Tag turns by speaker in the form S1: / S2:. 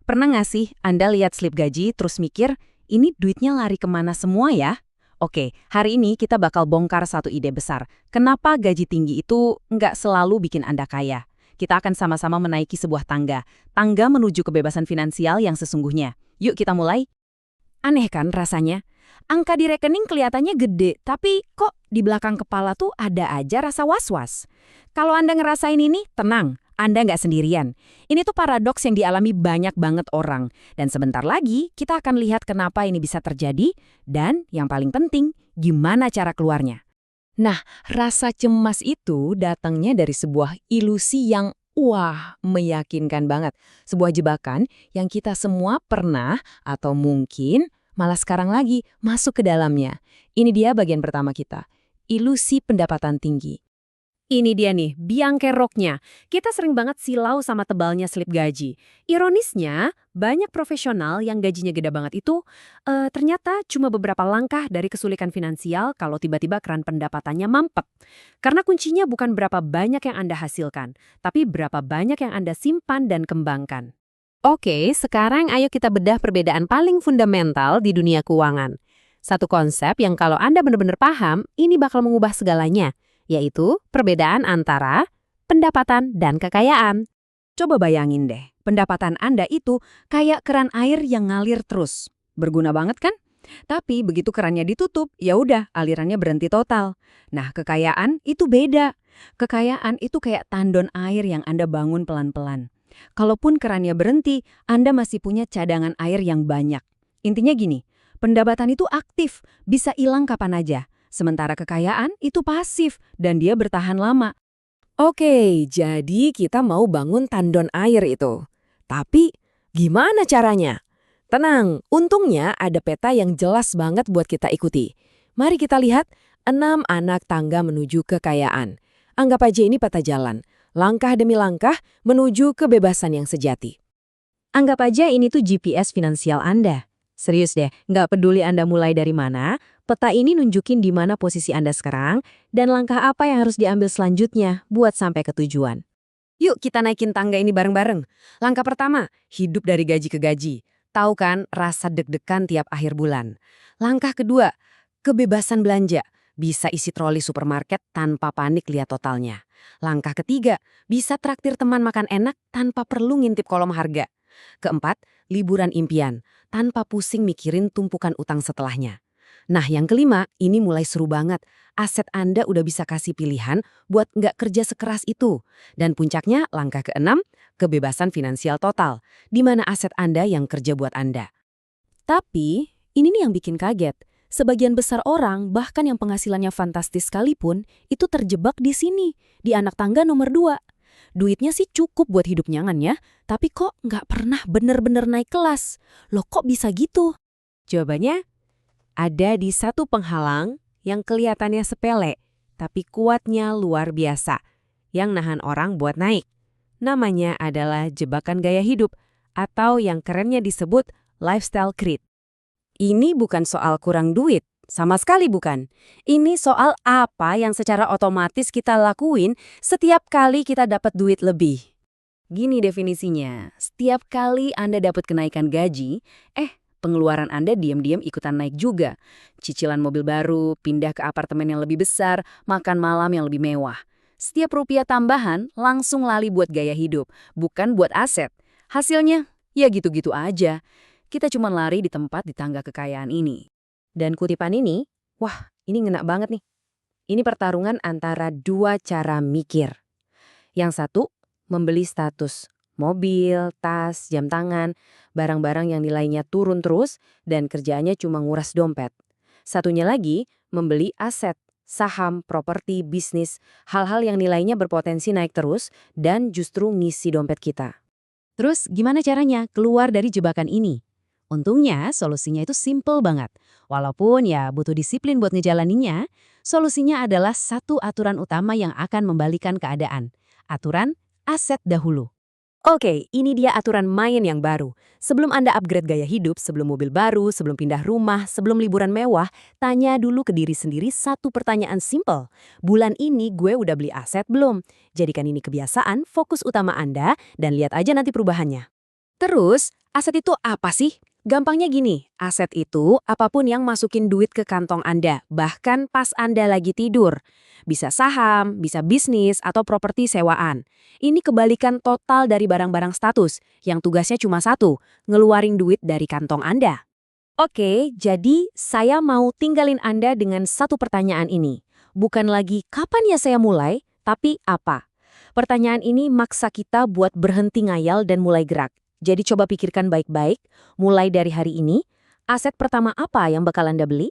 S1: Pernah nggak sih Anda lihat slip gaji terus mikir, ini duitnya lari kemana semua ya? Oke, hari ini kita bakal bongkar satu ide besar. Kenapa gaji tinggi itu nggak selalu bikin Anda kaya? Kita akan sama-sama menaiki sebuah tangga. Tangga menuju kebebasan finansial yang sesungguhnya. Yuk kita mulai. Aneh kan rasanya? Angka di rekening kelihatannya gede, tapi kok di belakang kepala tuh ada aja rasa was-was. Kalau Anda ngerasain ini, tenang. Anda nggak sendirian. Ini tuh paradoks yang dialami banyak banget orang. Dan sebentar lagi, kita akan lihat kenapa ini bisa terjadi, dan yang paling penting, gimana cara keluarnya. Nah, rasa cemas itu datangnya dari sebuah ilusi yang, wah, meyakinkan banget. Sebuah jebakan yang kita semua pernah, atau mungkin malah sekarang lagi, masuk ke dalamnya. Ini dia bagian pertama kita, ilusi pendapatan tinggi. Ini dia nih, biang keroknya. Kita sering banget silau sama tebalnya slip gaji. Ironisnya, banyak profesional yang gajinya gede banget itu ternyata cuma beberapa langkah dari kesulitan finansial kalau tiba-tiba keran pendapatannya mampet. Karena kuncinya bukan berapa banyak yang Anda hasilkan, tapi berapa banyak yang Anda simpan dan kembangkan. Oke, sekarang ayo kita bedah perbedaan paling fundamental di dunia keuangan. Satu konsep yang kalau Anda benar-benar paham, ini bakal mengubah segalanya, yaitu perbedaan antara pendapatan dan kekayaan. Coba bayangin deh, pendapatan Anda itu kayak keran air yang ngalir terus. Berguna banget kan? Tapi begitu kerannya ditutup, ya udah alirannya berhenti total. Nah, kekayaan itu beda. Kekayaan itu kayak tandon air yang Anda bangun pelan-pelan. Kalaupun kerannya berhenti, Anda masih punya cadangan air yang banyak. Intinya gini, pendapatan itu aktif, bisa hilang kapan aja. Sementara kekayaan itu pasif dan dia bertahan lama. Oke, jadi kita mau bangun tandon air itu. Tapi gimana caranya? Tenang, untungnya ada peta yang jelas banget buat kita ikuti. Mari kita lihat 6 anak tangga menuju kekayaan. Anggap aja ini peta jalan. Langkah demi langkah menuju kebebasan yang sejati. Anggap aja ini tuh GPS finansial Anda. Serius deh, nggak peduli Anda mulai dari mana, peta ini nunjukin di mana posisi Anda sekarang dan langkah apa yang harus diambil selanjutnya buat sampai ke tujuan. Yuk kita naikin tangga ini bareng-bareng. Langkah pertama, hidup dari gaji ke gaji. Tahu kan rasa deg-degan tiap akhir bulan. Langkah kedua, kebebasan belanja. Bisa isi troli supermarket tanpa panik lihat totalnya. Langkah ketiga, bisa traktir teman makan enak tanpa perlu ngintip kolom harga. Keempat, liburan impian, tanpa pusing mikirin tumpukan utang setelahnya. Nah, yang kelima, ini mulai seru banget. Aset Anda udah bisa kasih pilihan buat nggak kerja sekeras itu. Dan puncaknya, langkah keenam, kebebasan finansial total, di mana aset Anda yang kerja buat Anda. Tapi, ini nih yang bikin kaget. Sebagian besar orang, bahkan yang penghasilannya fantastis sekalipun, itu terjebak di sini, di anak tangga nomor 2. Duitnya sih cukup buat hidup nyaman ya, tapi kok nggak pernah bener-bener naik kelas. Loh kok bisa gitu? Jawabannya ada di satu penghalang yang kelihatannya sepele, tapi kuatnya luar biasa, yang nahan orang buat naik. Namanya adalah jebakan gaya hidup, atau yang kerennya disebut lifestyle creep. Ini bukan soal kurang duit, sama sekali bukan. Ini soal apa yang secara otomatis kita lakuin setiap kali kita dapat duit lebih. Gini definisinya, setiap kali Anda dapat kenaikan gaji, pengeluaran Anda diam-diam ikutan naik juga. Cicilan mobil baru, pindah ke apartemen yang lebih besar, makan malam yang lebih mewah. Setiap rupiah tambahan langsung lali buat gaya hidup, bukan buat aset. Hasilnya, ya gitu-gitu aja. Kita cuma lari di tempat di tangga kekayaan ini. Dan kutipan ini, wah ini ngena banget nih. Ini pertarungan antara dua cara mikir. Yang satu, membeli status. Mobil, tas, jam tangan, barang-barang yang nilainya turun terus dan kerjaannya cuma nguras dompet. Satunya lagi, membeli aset, saham, properti, bisnis, hal-hal yang nilainya berpotensi naik terus dan justru ngisi dompet kita. Terus gimana caranya keluar dari jebakan ini? Untungnya solusinya itu simple banget. Walaupun ya butuh disiplin buat ngejalaninnya, solusinya adalah satu aturan utama yang akan membalikan keadaan. Aturan aset dahulu. Oke, ini dia aturan main yang baru. Sebelum Anda upgrade gaya hidup, sebelum mobil baru, sebelum pindah rumah, sebelum liburan mewah, tanya dulu ke diri sendiri satu pertanyaan simple. Bulan ini gue udah beli aset belum? Jadikan ini kebiasaan, fokus utama Anda, dan lihat aja nanti perubahannya.
S2: Terus, aset itu apa sih? Gampangnya gini, aset itu apapun yang masukin duit ke kantong Anda, bahkan pas Anda lagi tidur. Bisa saham, bisa bisnis, atau properti sewaan. Ini kebalikan total dari barang-barang status, yang tugasnya cuma satu, ngeluarin duit dari kantong Anda.
S1: Oke, jadi saya mau tinggalin Anda dengan satu pertanyaan ini. Bukan lagi kapan ya saya mulai, tapi apa? Pertanyaan ini maksa kita buat berhenti ngayal dan mulai gerak. Jadi coba pikirkan baik-baik, mulai dari hari ini, aset pertama apa yang bakal Anda beli?